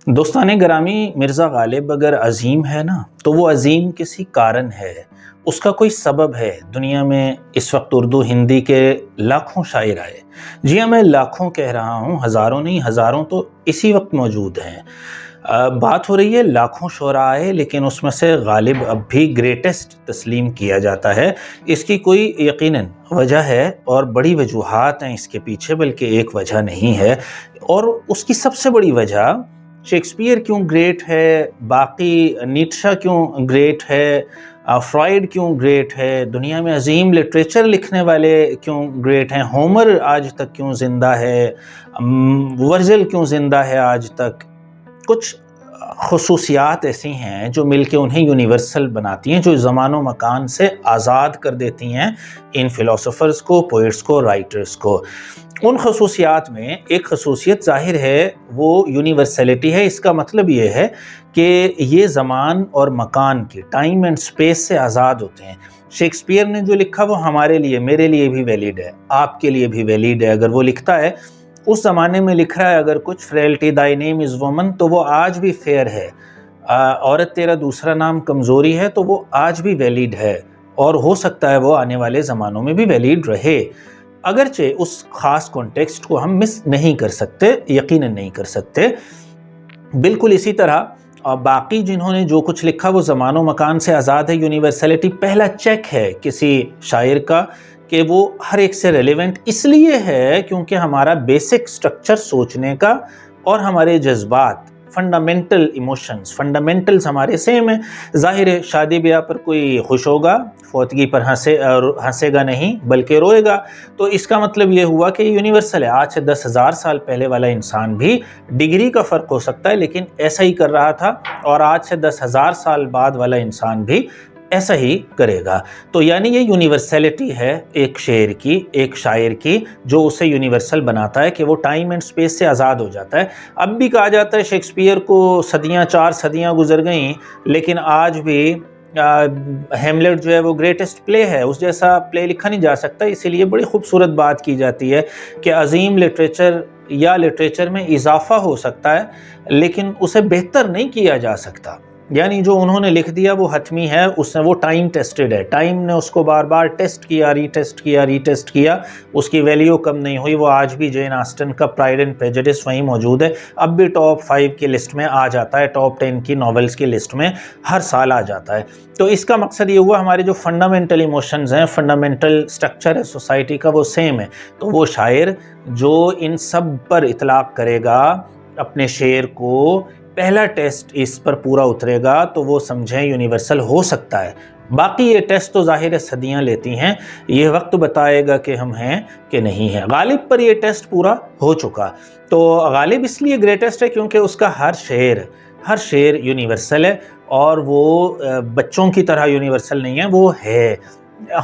دوستان گرامی، مرزا غالب اگر عظیم ہے نا تو وہ عظیم کسی کارن ہے، اس کا کوئی سبب ہے۔ دنیا میں اس وقت اردو ہندی کے لاکھوں شاعر آئے، جی ہاں میں لاکھوں کہہ رہا ہوں، ہزاروں نہیں، ہزاروں تو اسی وقت موجود ہیں۔ بات ہو رہی ہے لاکھوں شعراء آئے، لیکن اس میں سے غالب اب بھی گریٹسٹ تسلیم کیا جاتا ہے۔ اس کی کوئی یقیناً وجہ ہے اور بڑی وجوہات ہیں اس کے پیچھے، بلکہ ایک وجہ نہیں ہے، اور اس کی سب سے بڑی وجہ شیکسپیئر کیوں گریٹ ہے، باقی نیٹشا کیوں گریٹ ہے، فرائڈ کیوں گریٹ ہے، دنیا میں عظیم لٹریچر لکھنے والے کیوں گریٹ ہیں، ہومر آج تک کیوں زندہ ہے، ورزل کیوں زندہ ہے آج تک۔ کچھ خصوصیات ایسی ہیں جو مل کے انہیں یونیورسل بناتی ہیں، جو زمان و مکان سے آزاد کر دیتی ہیں ان فلاسفرز کو، پوئٹس کو، رائٹرز کو۔ ان خصوصیات میں ایک خصوصیت ظاہر ہے، وہ یونیورسلٹی ہے۔ اس کا مطلب یہ ہے کہ یہ زمان اور مکان کی، ٹائم اینڈ سپیس سے آزاد ہوتے ہیں۔ شیکسپیئر نے جو لکھا وہ ہمارے لیے، میرے لیے بھی ویلڈ ہے، آپ کے لیے بھی ویلڈ ہے۔ اگر وہ لکھتا ہے، اس زمانے میں لکھ رہا ہے اگر کچھ فریلٹی دائی نیم از وومن، تو وہ آج بھی فیئر ہے۔ عورت تیرا دوسرا نام کمزوری ہے، تو وہ آج بھی ویلڈ ہے، اور ہو سکتا ہے وہ آنے والے زمانوں میں بھی ویلڈ رہے، اگرچہ اس خاص کانٹیکسٹ کو ہم مس نہیں کر سکتے، یقیناً نہیں کر سکتے۔ بالکل اسی طرح باقی جنہوں نے جو کچھ لکھا وہ زمان و مکان سے آزاد ہے۔ یونیورسلٹی پہلا چیک ہے کسی شاعر کا کہ وہ ہر ایک سے ریلیونٹ اس لیے ہے کیونکہ ہمارا بیسک سٹرکچر سوچنے کا اور ہمارے جذبات، فنڈامنٹل ایموشنز، فنڈامنٹلز ہمارے سیم ہیں۔ ظاہر ہے شادی بیاہ پر کوئی خوش ہوگا، فوتگی پر ہنسے گا نہیں بلکہ روئے گا، تو اس کا مطلب یہ ہوا کہ یونیورسل ہے۔ آج سے 10,000 سال پہلے والا انسان بھی، ڈگری کا فرق ہو سکتا ہے لیکن ایسا ہی کر رہا تھا، اور آج سے 10,000 سال بعد والا انسان بھی ایسا ہی کرے گا۔ تو یعنی یہ یونیورسلٹی ہے ایک شعر کی، ایک شاعر کی، جو اسے یونیورسل بناتا ہے کہ وہ ٹائم اینڈ سپیس سے آزاد ہو جاتا ہے۔ اب بھی کہا جاتا ہے شیکسپیئر کو 4 صدیاں گزر گئیں، لیکن آج بھی ہیملیٹ جو ہے وہ گریٹسٹ پلے ہے، اس جیسا پلے لکھا نہیں جا سکتا۔ اسی لیے بڑی خوبصورت بات کی جاتی ہے کہ عظیم لٹریچر یا لٹریچر میں اضافہ ہو سکتا ہے لیکن اسے بہتر نہیں کیا جا سکتا۔ یعنی جو انہوں نے لکھ دیا وہ حتمی ہے، اس نے وہ ٹائم ٹیسٹڈ ہے، ٹائم نے اس کو بار بار ٹیسٹ کیا، ری ٹیسٹ کیا، ری ٹیسٹ کیا، اس کی ویلیو کم نہیں ہوئی۔ وہ آج بھی جین آسٹن کا پرائڈ اینڈ پریجوڈس وہیں موجود ہے، اب بھی ٹاپ 5 کی لسٹ میں آ جاتا ہے، ٹاپ 10 کی ناولز کی لسٹ میں ہر سال آ جاتا ہے۔ تو اس کا مقصد یہ ہوا ہمارے جو فنڈامنٹل ایموشنز ہیں، فنڈامنٹل سٹرکچر ہے سوسائٹی کا، وہ سیم ہے۔ تو وہ شاعر جو ان سب پر اطلاق کرے گا اپنے شعر کو، پہلا ٹیسٹ اس پر پورا اترے گا تو وہ سمجھیں یونیورسل ہو سکتا ہے۔ باقی یہ ٹیسٹ تو ظاہر صدیاں لیتی ہیں، یہ وقت بتائے گا کہ ہم ہیں کہ نہیں ہیں۔ غالب پر یہ ٹیسٹ پورا ہو چکا، تو غالب اس لیے گریٹسٹ ہے کیونکہ اس کا ہر شعر یونیورسل ہے، اور وہ بچوں کی طرح یونیورسل نہیں ہے، وہ ہے۔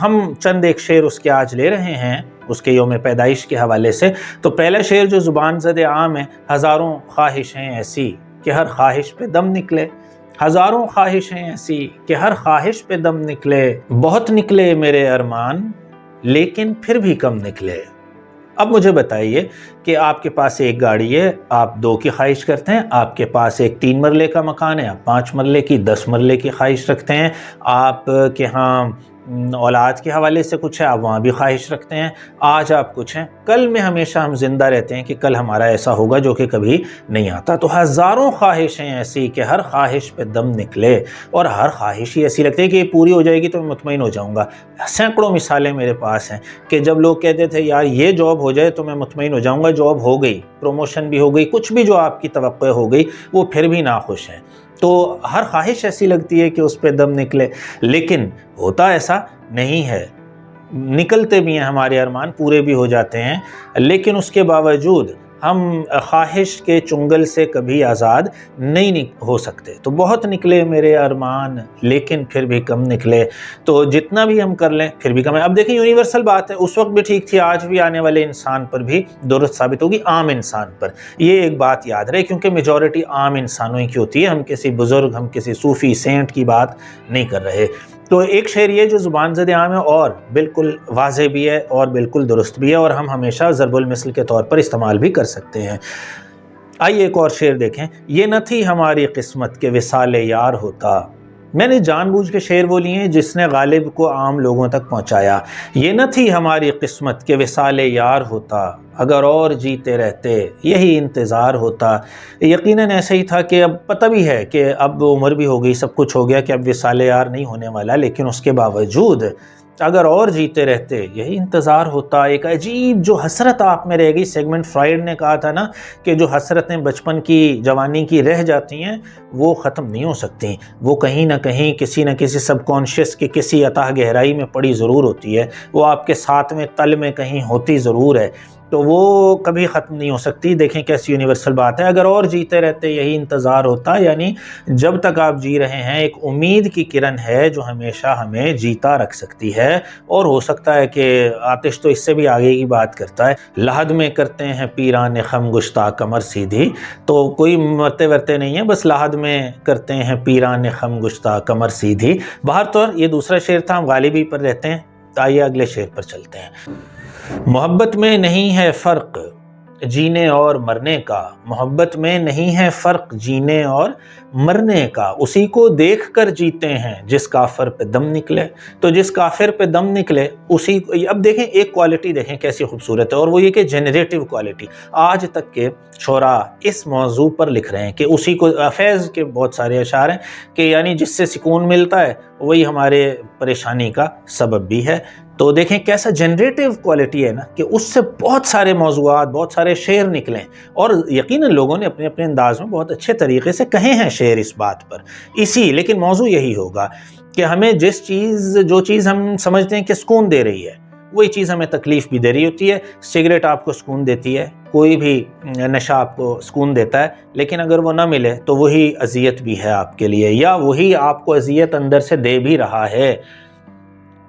ہم چند ایک شعر اس کے آج لے رہے ہیں اس کے یوم پیدائش کے حوالے سے۔ تو پہلا شعر جو زبان زد عام ہے، ہزاروں خواہشیں ایسی کہ ہر خواہش پہ دم نکلے، ہزاروں خواہشیں ایسی کہ ہر خواہش پہ دم نکلے، بہت نکلے میرے ارمان لیکن پھر بھی کم نکلے۔ اب مجھے بتائیے کہ آپ کے پاس ایک گاڑی ہے، آپ 2 کی خواہش کرتے ہیں، آپ کے پاس ایک 3 مرلے کا مکان ہے، آپ 5 مرلے کی، 10 مرلے کی خواہش رکھتے ہیں، آپ کے ہاں اولاد کے حوالے سے کچھ ہے، آپ وہاں بھی خواہش رکھتے ہیں، آج آپ کچھ ہیں، کل میں ہمیشہ ہم زندہ رہتے ہیں کہ کل ہمارا ایسا ہوگا جو کہ کبھی نہیں آتا۔ تو ہزاروں خواہشیں ایسی کہ ہر خواہش پہ دم نکلے، اور ہر خواہش ہی ایسی لگتی ہے کہ یہ پوری ہو جائے گی تو میں مطمئن ہو جاؤں گا۔ سینکڑوں مثالیں میرے پاس ہیں کہ جب لوگ کہتے تھے یار یہ جاب ہو جائے تو میں مطمئن ہو جاؤں گا، جاب ہو گئی، پروموشن بھی ہو گئی، کچھ بھی جو آپ کی توقع ہو گئی، وہ پھر بھی ناخوش ہیں۔ تو ہر خواہش ایسی لگتی ہے کہ اس پہ دم نکلے، لیکن ہوتا ایسا نہیں ہے۔ نکلتے بھی ہیں ہمارے ارمان، پورے بھی ہو جاتے ہیں، لیکن اس کے باوجود ہم خواہش کے چنگل سے کبھی آزاد نہیں ہو سکتے۔ تو بہت نکلے میرے ارمان لیکن پھر بھی کم نکلے، تو جتنا بھی ہم کر لیں پھر بھی کم ہے۔ اب دیکھیں یونیورسل بات ہے، اس وقت بھی ٹھیک تھی، آج بھی آنے والے انسان پر بھی درست ثابت ہوگی، عام انسان پر۔ یہ ایک بات یاد رہے کیونکہ میجورٹی عام انسانوں ہی کی ہوتی ہے، ہم کسی بزرگ، ہم کسی صوفی سینٹ کی بات نہیں کر رہے۔ تو ایک شعر یہ جو زبان زد عام ہے اور بالکل واضح بھی ہے اور بالکل درست بھی ہے، اور ہم ہمیشہ ضرب المثل کے طور پر استعمال بھی کر سکتے ہیں۔ آئیے ایک اور شعر دیکھیں. یہ نہ تھی ہماری قسمت کے وصال یار ہوتا. میں نے جان بوجھ کے شعر وہ لیے ہیں جس نے غالب کو عام لوگوں تک پہنچایا. یہ نہ تھی ہماری قسمت کے وصال یار ہوتا، اگر اور جیتے رہتے یہی انتظار ہوتا. یقیناً ایسا ہی تھا کہ اب پتہ بھی ہے کہ اب عمر بھی ہو گئی، سب کچھ ہو گیا کہ اب وصال یار نہیں ہونے والا، لیکن اس کے باوجود اگر اور جیتے رہتے یہی انتظار ہوتا. ایک عجیب جو حسرت آپ میں رہ گئی. سیگمنٹ فرائڈ نے کہا تھا نا کہ جو حسرتیں بچپن کی جوانی کی رہ جاتی ہیں وہ ختم نہیں ہو سکتی، وہ کہیں نہ کہیں کسی نہ کسی سب کانشیس کی کسی اتاہ گہرائی میں پڑی ضرور ہوتی ہے، وہ آپ کے ساتھ میں تل میں کہیں ہوتی ضرور ہے، تو وہ کبھی ختم نہیں ہو سکتی. دیکھیں کیسی یونیورسل بات ہے. اگر اور جیتے رہتے یہی انتظار ہوتا، یعنی جب تک آپ جی رہے ہیں ایک امید کی کرن ہے جو ہمیشہ ہمیں جیتا رکھ سکتی ہے. اور ہو سکتا ہے کہ آتش تو اس سے بھی آگے کی بات کرتا ہے. لحد میں کرتے ہیں پیران خم گشتہ کمر سیدھی، تو کوئی مرتے ورتے نہیں ہے، بس لحد میں کرتے ہیں پیران خم گشتہ کمر سیدھی. باہر طور یہ دوسرا شعر تھا، ہم غالبی پر رہتے ہیں. آئیے اگلے شعر پر چلتے ہیں. محبت میں نہیں ہے فرق جینے اور مرنے کا، محبت میں نہیں ہے فرق جینے اور مرنے کا، اسی کو دیکھ کر جیتے ہیں جس کافر پہ دم نکلے. تو جس کافر پہ دم نکلے اسی کو. اب دیکھیں ایک کوالٹی دیکھیں کیسی خوبصورت ہے، اور وہ یہ کہ جنریٹو کوالٹی. آج تک کے شعراء اس موضوع پر لکھ رہے ہیں کہ اسی کو. فیض کے بہت سارے اشعار ہیں کہ یعنی جس سے سکون ملتا ہے وہی ہمارے پریشانی کا سبب بھی ہے. تو دیکھیں کیسا جنریٹو کوالٹی ہے نا کہ اس سے بہت سارے موضوعات، بہت سارے شعر نکلیں، اور یقیناً لوگوں نے اپنے اپنے انداز میں بہت اچھے طریقے سے کہے ہیں شعر اس بات پر. لیکن موضوع یہی ہوگا کہ ہمیں جو چیز ہم سمجھتے ہیں کہ سکون دے رہی ہے وہی چیز ہمیں تکلیف بھی دے رہی ہوتی ہے. سگریٹ آپ کو سکون دیتی ہے، کوئی بھی نشہ آپ کو سکون دیتا ہے، لیکن اگر وہ نہ ملے تو وہی اذیت بھی ہے آپ کے لیے، یا وہی آپ کو اذیت اندر سے دے بھی رہا ہے.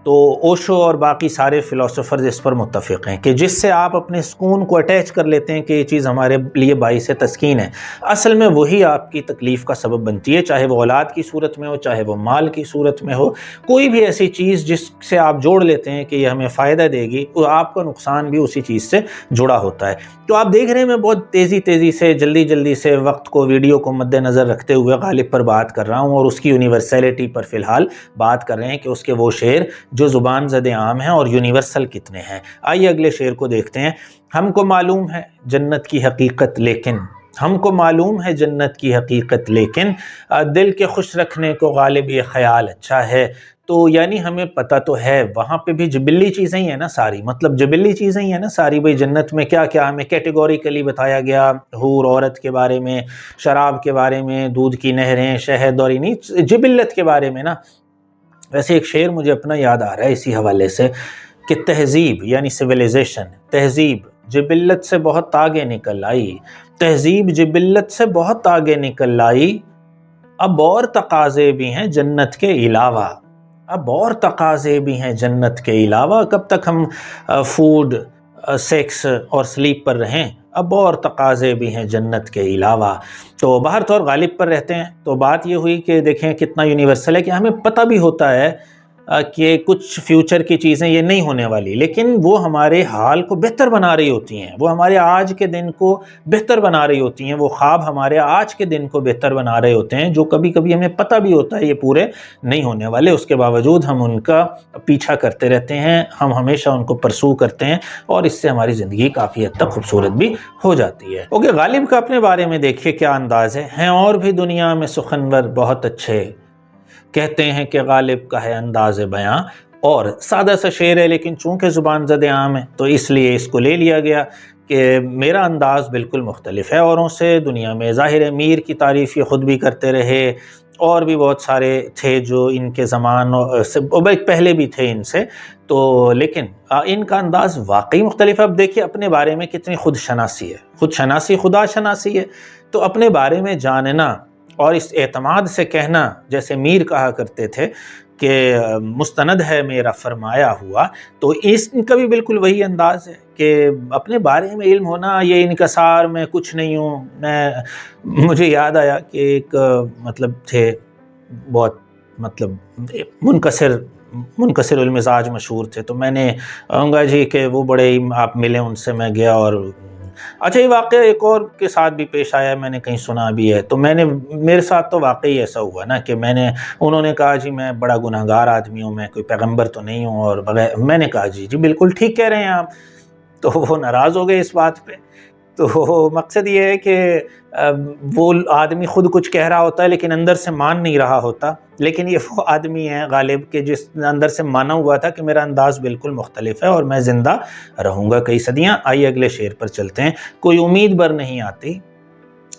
تو اوشو اور باقی سارے فلاسفرز اس پر متفق ہیں کہ جس سے آپ اپنے سکون کو اٹیچ کر لیتے ہیں کہ یہ چیز ہمارے لیے باعث تسکین ہے، اصل میں وہی آپ کی تکلیف کا سبب بنتی ہے، چاہے وہ اولاد کی صورت میں ہو، چاہے وہ مال کی صورت میں ہو. کوئی بھی ایسی چیز جس سے آپ جوڑ لیتے ہیں کہ یہ ہمیں فائدہ دے گی، اور آپ کا نقصان بھی اسی چیز سے جڑا ہوتا ہے. تو آپ دیکھ رہے ہیں میں بہت تیزی سے جلدی سے وقت کو، ویڈیو کو مد نظر رکھتے ہوئے غالب پر بات کر رہا ہوں، اور اس کی یونیورسلٹی پر فی الحال بات کر رہے ہیں کہ اس کے وہ شعر جو زبان زد عام ہیں اور یونیورسل کتنے ہیں. آئیے اگلے شعر کو دیکھتے ہیں. ہم کو معلوم ہے جنت کی حقیقت لیکن، ہم کو معلوم ہے جنت کی حقیقت لیکن، دل کے خوش رکھنے کو غالب یہ خیال اچھا ہے. تو یعنی ہمیں پتہ تو ہے وہاں پہ بھی جبلی چیزیں ہی ہیں نا ساری، مطلب جبلی چیزیں ہی ہیں نا ساری. بھئی جنت میں کیا کیا ہمیں کیٹیگوریکلی بتایا گیا، حور عورت کے بارے میں، شراب کے بارے میں، دودھ کی نہریں، شہد، اور نہیں جبلت کے بارے میں نا. ویسے ایک شعر مجھے اپنا یاد آ رہا ہے اسی حوالے سے کہ تہذیب یعنی سویلائزیشن، تہذیب جبلت سے بہت آگے نکل آئی، تہذیب جبلت سے بہت آگے نکل آئی، اب اور تقاضے بھی ہیں جنت کے علاوہ، اب اور تقاضے بھی ہیں جنت کے علاوہ. کب تک ہم فوڈ، سیکس اور سلیپ پر رہیں، اب اور تقاضے بھی ہیں جنت کے علاوہ. تو باہر طور غالب پر رہتے ہیں. تو بات یہ ہوئی کہ دیکھیں کتنا یونیورسل ہے کہ ہمیں پتہ بھی ہوتا ہے کہ کچھ فیوچر کی چیزیں یہ نہیں ہونے والی، لیکن وہ ہمارے حال کو بہتر بنا رہی ہوتی ہیں، وہ ہمارے آج کے دن کو بہتر بنا رہی ہوتی ہیں، وہ خواب ہمارے آج کے دن کو بہتر بنا رہے ہوتے ہیں جو کبھی کبھی ہمیں پتہ بھی ہوتا ہے یہ پورے نہیں ہونے والے. اس کے باوجود ہم ان کا پیچھا کرتے رہتے ہیں، ہم ہمیشہ ان کو پرسو کرتے ہیں، اور اس سے ہماری زندگی کافی حد تک خوبصورت بھی ہو جاتی ہے. اوکے، غالب کا اپنے بارے میں دیکھیے کیا انداز ہے. ہیں اور بھی دنیا میں سخنور بہت اچھے، کہتے ہیں کہ غالب کا ہے انداز بیاں. اور سادہ سا شعر ہے لیکن چونکہ زبان زد عام ہے تو اس لیے اس کو لے لیا گیا کہ میرا انداز بالکل مختلف ہے اوروں سے دنیا میں. ظاہر ہے میر کی تعریف یہ خود بھی کرتے رہے، اور بھی بہت سارے تھے جو ان کے زمان سے پہلے بھی تھے ان سے، تو لیکن ان کا انداز واقعی مختلف ہے. اب دیکھیے اپنے بارے میں کتنی خود شناسی ہے، خود شناسی خدا شناسی ہے. تو اپنے بارے میں جاننا اور اس اعتماد سے کہنا، جیسے میر کہا کرتے تھے کہ مستند ہے میرا فرمایا ہوا، تو اس کا بھی بالکل وہی انداز ہے کہ اپنے بارے میں علم ہونا، یہ انکسار میں کچھ نہیں ہوں. مجھے یاد آیا کہ ایک مطلب تھے بہت منکسر المزاج مشہور تھے، تو میں نے کہوں گا جی کہ وہ بڑے آپ ملے ان سے، میں گیا اور اچھا یہ واقعہ ایک اور کے ساتھ بھی پیش آیا ہے، میں نے کہیں سنا بھی ہے، تو میرے ساتھ تو واقعی ایسا ہوا نا کہ انہوں نے کہا جی میں بڑا گناہ گار آدمی ہوں، میں کوئی پیغمبر تو نہیں ہوں، اور بغیر میں نے کہا جی بالکل ٹھیک کہہ رہے ہیں آپ، تو وہ ناراض ہو گئے اس بات پہ۔ تو مقصد یہ ہے کہ وہ آدمی خود کچھ کہہ رہا ہوتا ہے لیکن اندر سے مان نہیں رہا ہوتا، لیکن یہ وہ آدمی ہے غالب کہ جس اندر سے مانا ہوا تھا کہ میرا انداز بالکل مختلف ہے اور میں زندہ رہوں گا کئی صدیاں۔ آئیے اگلے شعر پر چلتے ہیں۔ کوئی امید بر نہیں آتی،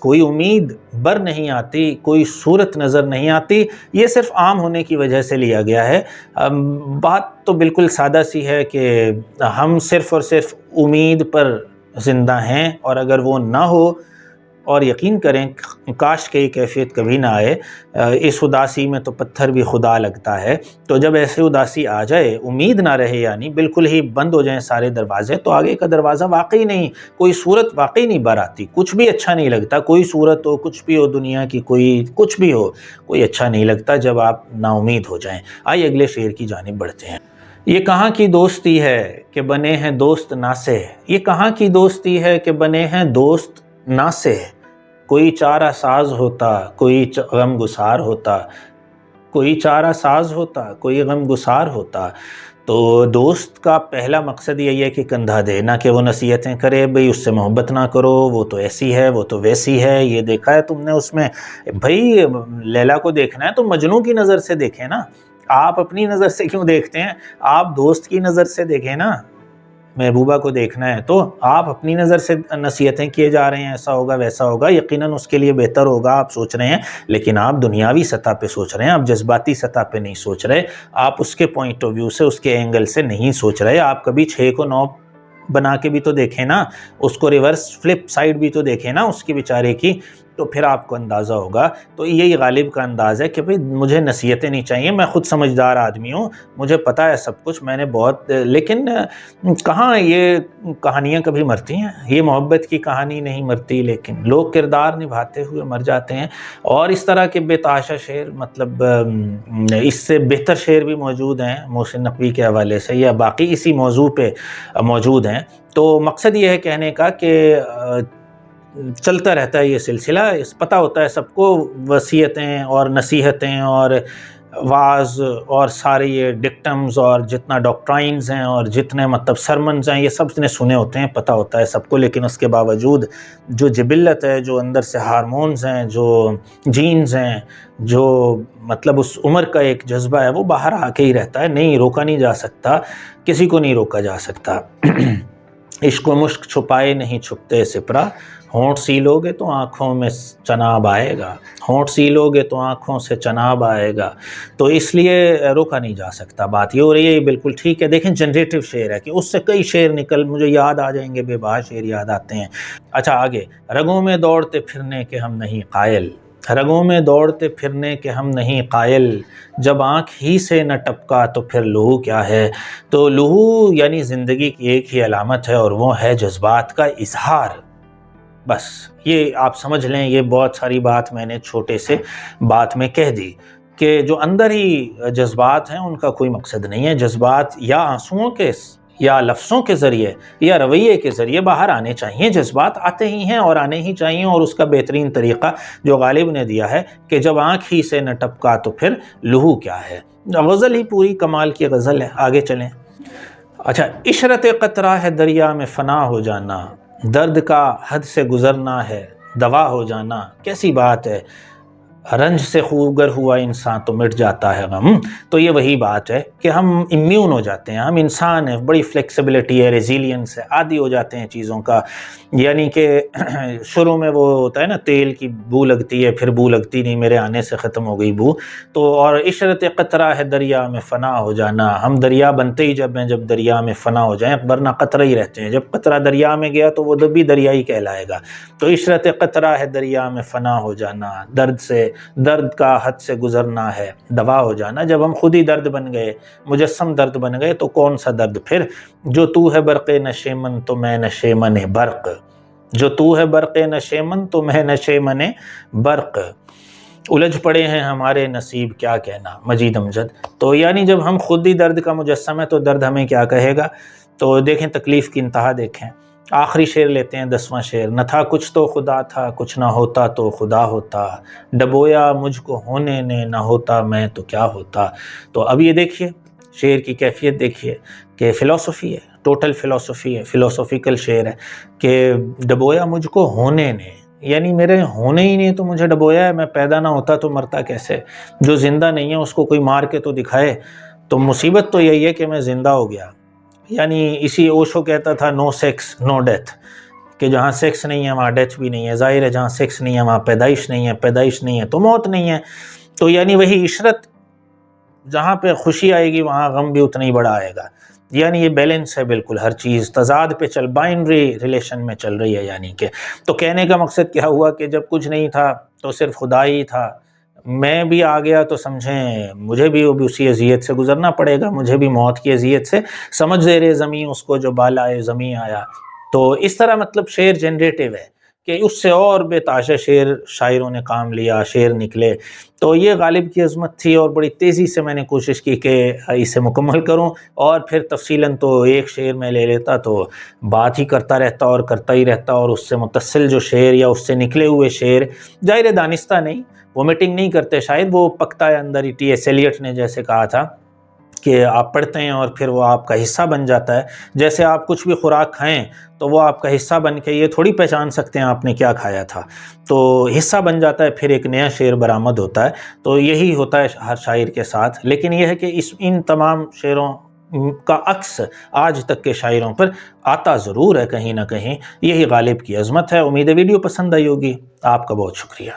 کوئی امید بر نہیں آتی، کوئی صورت نظر نہیں آتی، یہ صرف عام ہونے کی وجہ سے لیا گیا ہے۔ بات تو بالکل سادہ سی ہے کہ ہم صرف اور صرف امید پر زندہ ہیں، اور اگر وہ نہ ہو، اور یقین کریں کاش کہ یہ کیفیت کبھی نہ آئے، اس اداسی میں تو پتھر بھی خدا لگتا ہے، تو جب ایسے اداسی آ جائے، امید نہ رہے، یعنی بالکل ہی بند ہو جائیں سارے دروازے، تو آگے کا دروازہ واقعی نہیں، کوئی صورت واقعی نہیں بر آتی، کچھ بھی اچھا نہیں لگتا، کوئی صورت ہو، کچھ بھی ہو دنیا کی، کوئی کچھ بھی ہو، کوئی اچھا نہیں لگتا جب آپ نا امید ہو جائیں۔ آئیے اگلے شعر کی جانب بڑھتے ہیں۔ یہ کہاں کی دوستی ہے کہ بنے ہیں دوست ناسے، یہ کہاں کی دوستی ہے کہ بنے ہیں دوست ناسے، کوئی چارہ ساز ہوتا، کوئی غم گسار ہوتا، کوئی چارہ ساز ہوتا، کوئی غم گسار ہوتا۔ تو دوست کا پہلا مقصد یہی ہے کہ کندھا دے، نہ کہ وہ نصیحتیں کرے بھئی اس سے محبت نہ کرو، وہ تو ایسی ہے، وہ تو ویسی ہے، یہ دیکھا ہے تم نے اس میں، بھئی لیلا کو دیکھنا ہے تو مجنوں کی نظر سے دیکھیں نا، آپ اپنی نظر سے کیوں دیکھتے ہیں؟ آپ دوست کی نظر سے دیکھیں نا۔ محبوبہ کو دیکھنا ہے تو آپ اپنی نظر سے نصیحتیں کیے جا رہے ہیں، ایسا ہوگا ویسا ہوگا، یقیناً اس کے لیے بہتر ہوگا آپ سوچ رہے ہیں، لیکن آپ دنیاوی سطح پہ سوچ رہے ہیں، آپ جذباتی سطح پہ نہیں سوچ رہے، آپ اس کے پوائنٹ آف ویو سے، اس کے اینگل سے نہیں سوچ رہے۔ آپ کبھی 6 کو 9 بنا کے بھی تو دیکھیں نا، اس کو ریورس فلپ سائیڈ بھی تو دیکھیں نا اس کی بیچارے کی، تو پھر آپ کو اندازہ ہوگا۔ تو یہی غالب کا انداز ہے کہ بھئی مجھے نصیحتیں نہیں چاہیے، میں خود سمجھدار آدمی ہوں، مجھے پتہ ہے سب کچھ، میں نے بہت، لیکن کہاں یہ کہانیاں کبھی مرتی ہیں؟ یہ محبت کی کہانی نہیں مرتی، لیکن لوگ کردار نبھاتے ہوئے مر جاتے ہیں۔ اور اس طرح کے بے تحاشا شعر، مطلب اس سے بہتر شعر بھی موجود ہیں محسن نقوی کے حوالے سے، یا باقی اسی موضوع پہ موجود ہیں۔ تو مقصد یہ ہے کہنے کا کہ چلتا رہتا ہے یہ سلسلہ، پتہ ہوتا ہے سب کو، وصیتیں اور نصیحتیں اور وعظ اور سارے یہ ڈکٹمز اور جتنا ڈاکٹرائنز ہیں اور جتنے مطلب سرمنز ہیں، یہ سب نے سنے ہوتے ہیں، پتہ ہوتا ہے سب کو، لیکن اس کے باوجود جو جبلت ہے، جو اندر سے ہارمونز ہیں، جو جینز ہیں، جو مطلب اس عمر کا ایک جذبہ ہے، وہ باہر آ کے ہی رہتا ہے، نہیں روکا نہیں جا سکتا، کسی کو نہیں روکا جا سکتا۔ عشق و مشک چھپائے نہیں چھپتے سپرا، ہونٹ سیلو گے تو آنکھوں میں چناب آئے گا، ہونٹ سیلو گے تو آنکھوں سے چناب آئے گا، تو اس لیے روکا نہیں جا سکتا۔ بات یہ ہو رہی ہے، یہ بالکل ٹھیک ہے۔ دیکھیں جنریٹو شعر ہے کہ اس سے کئی شعر نکل مجھے یاد آ جائیں گے، بے بہا شعر یاد آتے ہیں۔ اچھا آگے، رگوں میں دوڑتے پھرنے کے ہم نہیں قائل، رگوں میں دوڑتے پھرنے کے ہم نہیں قائل، جب آنکھ ہی سے نہ ٹپکا تو پھر لہو کیا ہے۔ تو لہو یعنی زندگی کی ایک ہی علامت ہے، اور وہ ہے جذبات کا اظہار۔ بس یہ آپ سمجھ لیں، یہ بہت ساری بات میں نے چھوٹے سے بات میں کہہ دی کہ جو اندر ہی جذبات ہیں ان کا کوئی مقصد نہیں ہے، جذبات یا آنسوؤں کے یا لفظوں کے ذریعے یا رویے کے ذریعے باہر آنے چاہیے، جذبات آتے ہی ہیں اور آنے ہی چاہیے، اور اس کا بہترین طریقہ جو غالب نے دیا ہے کہ جب آنکھ ہی سے نہ ٹپکا تو پھر لہو کیا ہے۔ غزل ہی پوری کمال کی غزل ہے، آگے چلیں۔ اچھا، عشرت قطرہ ہے دریا میں فنا ہو جانا، درد کا حد سے گزرنا ہے دوا ہو جانا، کیسی بات ہے، رنج سے خوگر ہوا انسان تو مٹ جاتا ہے غم۔ تو یہ وہی بات ہے کہ ہم امیون ہو جاتے ہیں، ہم انسان ہیں، بڑی فلیکسیبلٹی ہے، ریزیلینس ہے، عادی ہو جاتے ہیں چیزوں کا، یعنی کہ شروع میں وہ ہوتا ہے نا، تیل کی بو لگتی ہے، پھر بو لگتی نہیں، میرے آنے سے ختم ہو گئی بو، تو اور عشرت قطرہ ہے دریا میں فنا ہو جانا، ہم دریا بنتے ہی جب ہیں جب دریا میں فنا ہو جائیں، ورنہ قطرہ ہی رہتے ہیں، جب قطرہ دریا میں گیا تو وہ بھی دریا ہی کہلائے گا۔ تو عشرت قطرہ ہے دریا میں فنا ہو جانا، درد کا حد سے گزرنا ہے دوا ہو جانا۔ جب ہم خود ہی درد بن گئے، مجسم درد بن گئے، تو کون سا درد پھر؟ جو تو ہے برق نشیمن تو میں نشیمن برق، جو تو ہے برق نشیمن تو میں نشیمن برق، الجھ پڑے ہیں ہمارے نصیب کیا کہنا، مجید امجد۔ تو یعنی جب ہم خود ہی درد کا مجسم ہے تو درد ہمیں کیا کہے گا؟ تو دیکھیں تکلیف کی انتہا دیکھیں، آخری شعر لیتے ہیں 10واں شعر. نہ تھا کچھ تو خدا تھا، کچھ نہ ہوتا تو خدا ہوتا، ڈبویا مجھ کو ہونے نے، نہ ہوتا میں تو کیا ہوتا. تو اب یہ دیکھیے شعر کی کیفیت دیکھیے کہ فلسفی ہے، ٹوٹل فلسفی ہے، فلسفیکل شعر ہے کہ ڈبویا مجھ کو ہونے نے، یعنی میرے ہونے ہی نہیں تو مجھے ڈبویا ہے، میں پیدا نہ ہوتا تو مرتا کیسے. جو زندہ نہیں ہے اس کو کوئی مار کے تو دکھائے. تو مصیبت تو یہی ہے کہ میں زندہ ہو گیا. یعنی اسی اوشو کہتا تھا نو سیکس نو ڈیتھ، کہ جہاں سیکس نہیں ہے وہاں ڈیتھ بھی نہیں ہے. ظاہر ہے جہاں سیکس نہیں ہے وہاں پیدائش نہیں ہے، پیدائش نہیں ہے تو موت نہیں ہے. تو یعنی وہی عشرت، جہاں پہ خوشی آئے گی وہاں غم بھی اتنا ہی بڑا آئے گا. یعنی یہ بیلنس ہے بالکل، ہر چیز تضاد پہ بائنری ریلیشن میں چل رہی ہے. یعنی کہ تو کہنے کا مقصد کیا ہوا کہ جب کچھ نہیں تھا تو صرف خدا ہی تھا. میں بھی آ گیا تو سمجھیں مجھے بھی اسی اذیت سے گزرنا پڑے گا، مجھے بھی موت کی اذیت سے. سمجھ زیر زمین اس کو جو بالائے زمین آیا. تو اس طرح مطلب شعر جنریٹیو ہے کہ اس سے اور بے تحاشا شاعروں نے کام لیا، شعر نکلے. تو یہ غالب کی عظمت تھی اور بڑی تیزی سے میں نے کوشش کی کہ اسے مکمل کروں. اور پھر تفصیلاً تو ایک شعر میں لے لیتا تو بات ہی کرتا رہتا اور کرتا ہی رہتا، اور اس سے متصل جو شعر یا اس سے نکلے ہوئے شعر ظاہر دانستہ نہیں، وومیٹنگ نہیں کرتے شاید، وہ پکتا ہے اندر ہی. ٹی ایس ایلیٹ نے جیسے کہا تھا کہ آپ پڑھتے ہیں اور پھر وہ آپ کا حصہ بن جاتا ہے. جیسے آپ کچھ بھی خوراک کھائیں تو وہ آپ کا حصہ بن کے یہ تھوڑی پہچان سکتے ہیں آپ نے کیا کھایا تھا، تو حصہ بن جاتا ہے، پھر ایک نیا شعر برآمد ہوتا ہے. تو یہی ہوتا ہے ہر شاعر کے ساتھ. لیکن یہ ہے کہ ان تمام شعروں کا عکس آج تک کے شاعروں پر آتا ضرور ہے کہیں نہ کہیں. یہی غالب کی عظمت ہے. امید ہے ویڈیو پسند آئی ہوگی. آپ کا بہت شکریہ.